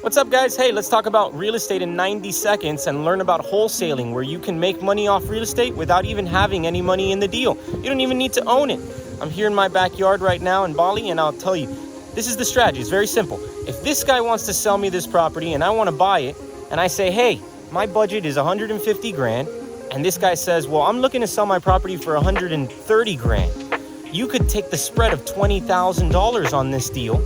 What's up, guys? Hey, let's talk about real estate in 90 seconds and learn about wholesaling, where you can make money off real estate without even having any money in the deal. You don't even need to own it. I'm here in my backyard right now in Bali, and I'll tell you, this is the strategy. It's very simple. If this guy wants to sell me this property and I want to buy it, and I say, hey, my budget is 150 grand, and this guy says, well, I'm looking to sell my property for 130 grand. You could take the spread of $20,000 on this deal,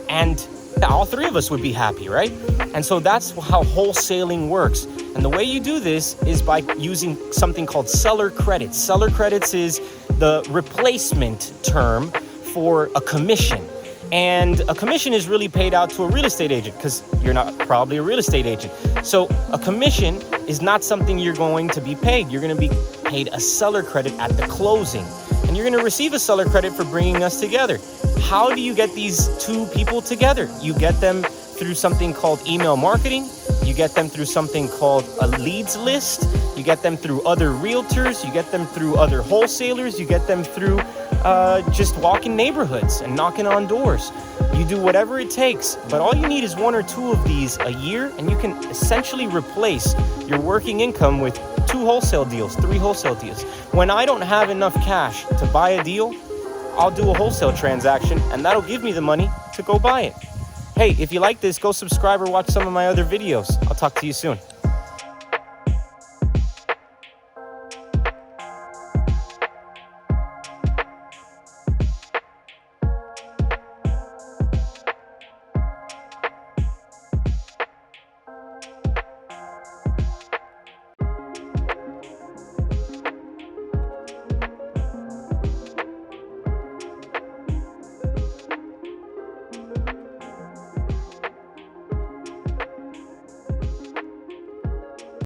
and all three of us would be happy, right? And so that's how wholesaling works. And the way you do this is by using something called seller credits. Seller credits is the replacement term for a commission. And a commission is really paid out to a real estate agent because you're not probably a real estate agent. So a commission is not something you're going to be paid. You're going to be paid a seller credit at the closing. And you're going to receive a seller credit for bringing us together. How do you get these two people together? You get them through something called email marketing. You get them through something called a leads list. You get them through other realtors. You get them through other wholesalers. You get them through just walking neighborhoods and knocking on doors. You do whatever it takes, but all you need is one or two of these a year, and you can essentially replace your working income with 2 wholesale deals, 3 wholesale deals. When I don't have enough cash to buy a deal, I'll do a wholesale transaction, and that'll give me the money to go buy it. Hey, if you like this, go subscribe or watch some of my other videos. I'll talk to you soon.